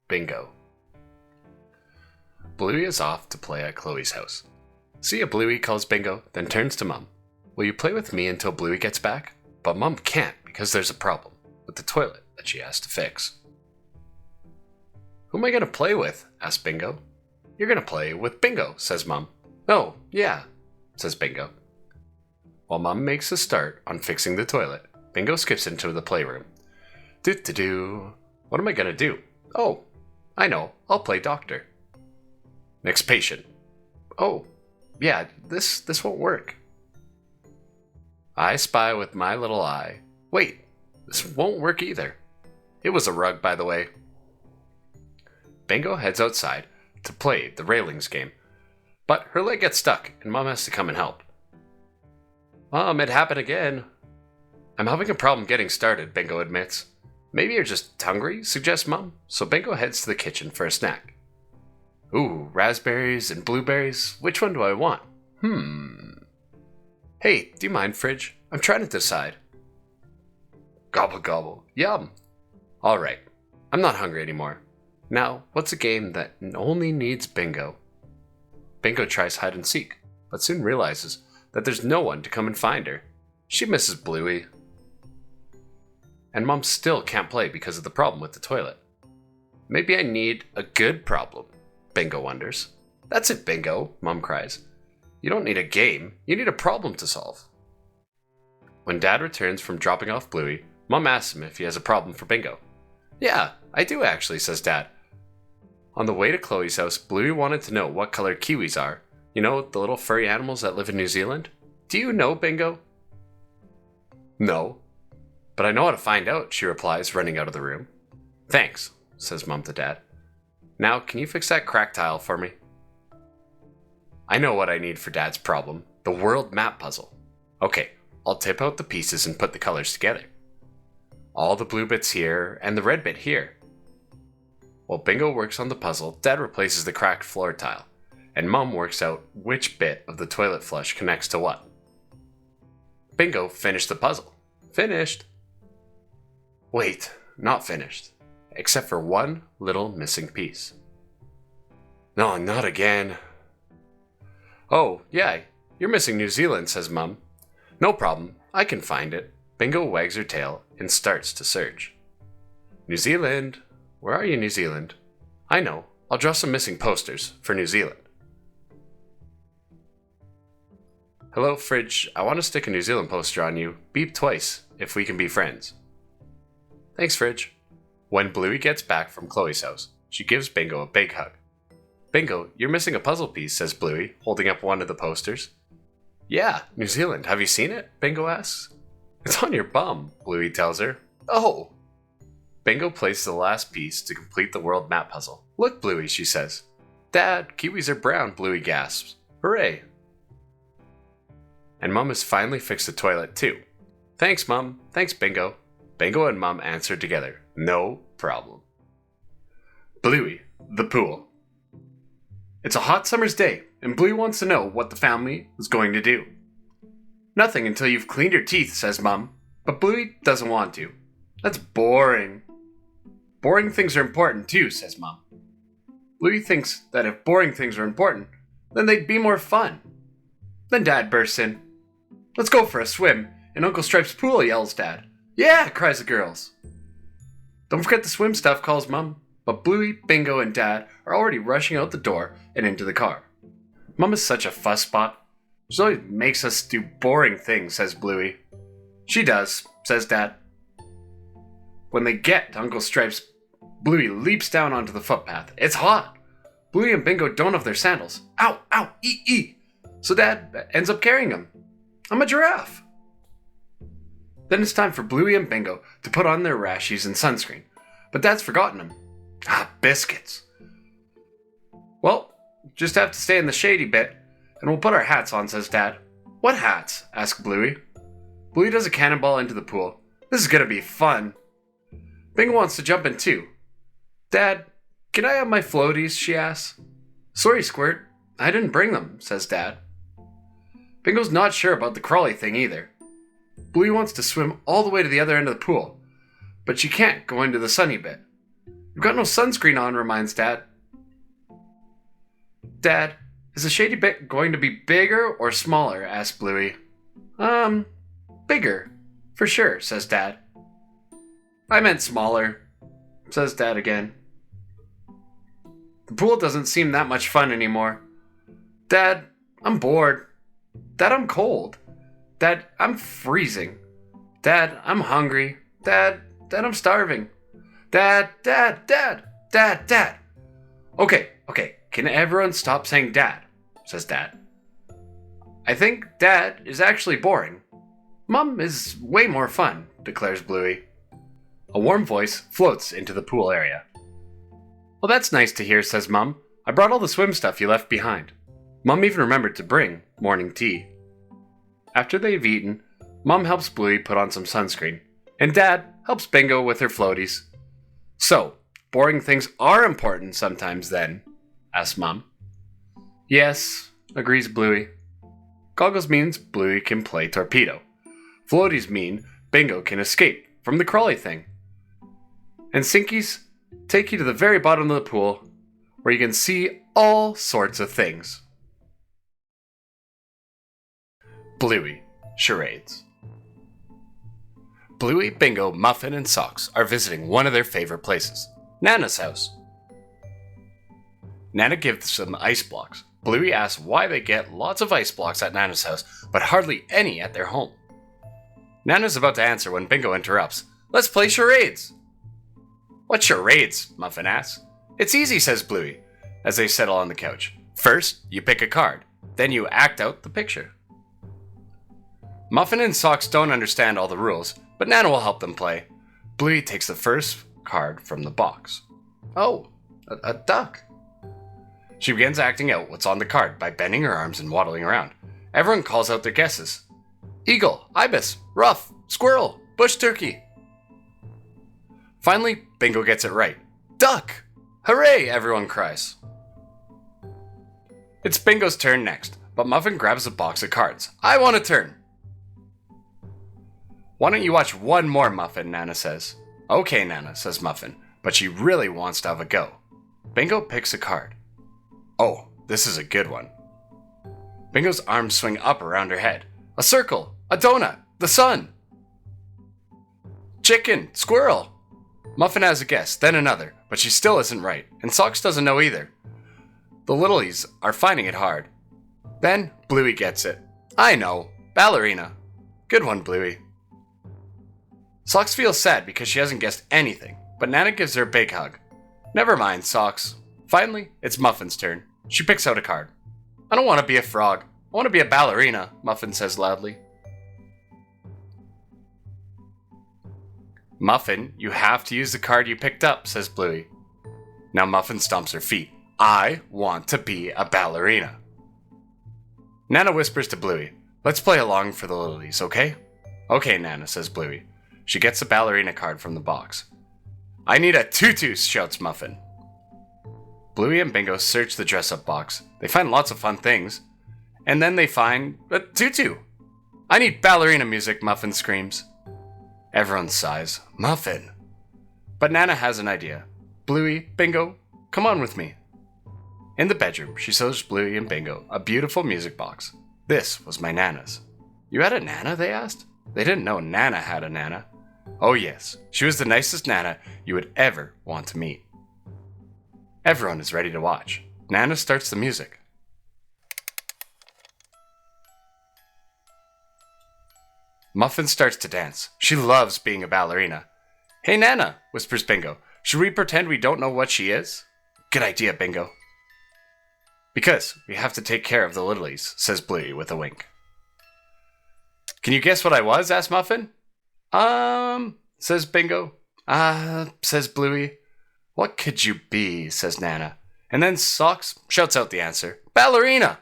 Bingo. Bluey is off to play at Chloe's house. See ya, Bluey calls Bingo, then turns to Mum. Will you play with me until Bluey gets back? But Mum can't because there's a problem with the toilet that she has to fix. Who am I going to play with? Asks Bingo. You're going to play with Bingo, says Mum. Oh, yeah, says Bingo. While Mum makes a start on fixing the toilet, Bingo skips into the playroom. Do-do-do. What am I going to do? Oh, I know, I'll play doctor. Next patient. Oh, yeah, this won't work. I spy with my little eye. Wait, this won't work either. It was a rug, by the way. Bingo heads outside to play the railings game, but her leg gets stuck and Mom has to come and help. Mom, it happened again. I'm having a problem getting started, Bingo admits. Maybe you're just hungry, suggests Mom, so Bingo heads to the kitchen for a snack. Ooh, raspberries and blueberries, which one do I want? Hey, do you mind, Fridge? I'm trying to decide. Gobble gobble, yum. Alright, I'm not hungry anymore. Now, what's a game that only needs Bingo? Bingo tries hide and seek, but soon realizes that there's no one to come and find her. She misses Bluey. And Mom still can't play because of the problem with the toilet. Maybe I need a good problem, Bingo wonders. That's it, Bingo, Mom cries. You don't need a game, you need a problem to solve. When Dad returns from dropping off Bluey, Mom asks him if he has a problem for Bingo. Yeah, I do actually, says Dad. On the way to Chloe's house, Bluey wanted to know what color kiwis are. You know, the little furry animals that live in New Zealand? Do you know, Bingo? No. But I know how to find out, she replies, running out of the room. Thanks, says Mom to Dad. Now, can you fix that crack tile for me? I know what I need for Dad's problem, the world map puzzle. Okay, I'll tip out the pieces and put the colors together. All the blue bits here, and the red bit here. While Bingo works on the puzzle, Dad replaces the cracked floor tile, and Mom works out which bit of the toilet flush connects to what. Bingo finished the puzzle. Finished. Wait, not finished. Except for one little missing piece. No, not again. Oh, yeah, you're missing New Zealand, says Mum. No problem, I can find it. Bingo wags her tail and starts to search. New Zealand. Where are you, New Zealand? I know, I'll draw some missing posters for New Zealand. Hello, Fridge, I want to stick a New Zealand poster on you. Beep twice, if we can be friends. Thanks, Fridge. When Bluey gets back from Chloe's house, she gives Bingo a big hug. Bingo, you're missing a puzzle piece, says Bluey, holding up one of the posters. Yeah, New Zealand, have you seen it? Bingo asks. It's on your bum, Bluey tells her. Oh! Bingo places the last piece to complete the world map puzzle. Look, Bluey, she says. Dad, kiwis are brown, Bluey gasps. Hooray! And Mum has finally fixed the toilet, too. Thanks, Mum. Thanks, Bingo. Bingo and Mum answer together. No problem. Bluey, the pool. It's a hot summer's day, and Bluey wants to know what the family is going to do. Nothing until you've cleaned your teeth, says Mum, but Bluey doesn't want to. That's boring. Boring things are important too, says Mum. Bluey thinks that if boring things are important, then they'd be more fun. Then Dad bursts in. Let's go for a swim in Uncle Stripe's pool, yells Dad. Yeah, cries the girls. Don't forget the swim stuff, calls Mum, but Bluey, Bingo, and Dad are already rushing out the door and into the car. Mum is such a fussbot. She always makes us do boring things, says Bluey. She does, says Dad. When they get to Uncle Stripe's, Bluey leaps down onto the footpath. It's hot. Bluey and Bingo don't have their sandals. Ow, ow, ee. So Dad ends up carrying them. I'm a giraffe. Then it's time for Bluey and Bingo to put on their rashies and sunscreen. But Dad's forgotten them. Ah, biscuits. Well, just have to stay in the shady bit, and we'll put our hats on, says Dad. What hats? Asks Bluey. Bluey does a cannonball into the pool. This is gonna be fun. Bingo wants to jump in too. Dad, can I have my floaties? She asks. Sorry, Squirt. I didn't bring them, says Dad. Bingo's not sure about the crawly thing either. Bluey wants to swim all the way to the other end of the pool, but she can't go into the sunny bit. You've got no sunscreen on, reminds Dad. Dad, is the shady bit going to be bigger or smaller? Asks Bluey. Bigger, for sure, says Dad. I meant smaller, says Dad again. The pool doesn't seem that much fun anymore. Dad, I'm bored. Dad, I'm cold. Dad, I'm freezing. Dad, I'm hungry. Dad, I'm starving. Dad. Okay, can everyone stop saying Dad, says Dad. I think Dad is actually boring. Mom is way more fun, declares Bluey. A warm voice floats into the pool area. Well, that's nice to hear, says Mom. I brought all the swim stuff you left behind. Mom even remembered to bring morning tea. After they've eaten, Mom helps Bluey put on some sunscreen, and Dad helps Bingo with her floaties. So, boring things are important sometimes then, asks Mom. Yes, agrees Bluey. Goggles means Bluey can play torpedo. Floaties mean Bingo can escape from the crawly thing. And Sinkies take you to the very bottom of the pool, where you can see all sorts of things. Bluey, Charades. Bluey, Bingo, Muffin, and Socks are visiting one of their favorite places, Nana's house. Nana gives them ice blocks. Bluey asks why they get lots of ice blocks at Nana's house, but hardly any at their home. Nana's about to answer when Bingo interrupts. Let's play charades! What charades? Muffin asks. It's easy, says Bluey, as they settle on the couch. First, you pick a card. Then you act out the picture. Muffin and Socks don't understand all the rules, but Nana will help them play. Bluey takes the first card from the box. Oh, a duck. She begins acting out what's on the card by bending her arms and waddling around. Everyone calls out their guesses. Eagle, ibis, ruff, squirrel, bush turkey. Finally, Bingo gets it right. Duck! Hooray! Everyone cries. It's Bingo's turn next, but Muffin grabs a box of cards. I want a turn! Why don't you watch one more, Muffin, Nana says. Okay, Nana, says Muffin, but she really wants to have a go. Bingo picks a card. Oh, this is a good one. Bingo's arms swing up around her head. A circle, a donut, the sun. Chicken, squirrel. Muffin has a guess, then another, but she still isn't right, and Socks doesn't know either. The littlies are finding it hard. Then Bluey gets it. I know, ballerina. Good one, Bluey. Socks feels sad because she hasn't guessed anything, but Nana gives her a big hug. Never mind, Socks. Finally, it's Muffin's turn. She picks out a card. I don't want to be a frog. I want to be a ballerina, Muffin says loudly. Muffin, you have to use the card you picked up, says Bluey. Now Muffin stomps her feet. I want to be a ballerina. Nana whispers to Bluey, let's play along for the littlies, okay? Okay, Nana, says Bluey. She gets the ballerina card from the box. I need a tutu, shouts Muffin. Bluey and Bingo search the dress-up box. They find lots of fun things. And then they find a tutu. I need ballerina music, Muffin screams. Everyone sighs. Muffin. But Nana has an idea. Bluey, Bingo, come on with me. In the bedroom, she shows Bluey and Bingo a beautiful music box. This was my Nana's. You had a Nana, they asked. They didn't know Nana had a Nana. Oh yes, she was the nicest Nana you would ever want to meet. Everyone is ready to watch. Nana starts the music. Muffin starts to dance. She loves being a ballerina. Hey Nana, whispers Bingo. Should we pretend we don't know what she is? Good idea, Bingo. Because we have to take care of the littlies, says Bluey with a wink. Can you guess what I was? Asks Muffin. Says Bingo. Says Bluey. What could you be? Says Nana. And then Socks shouts out the answer. Ballerina!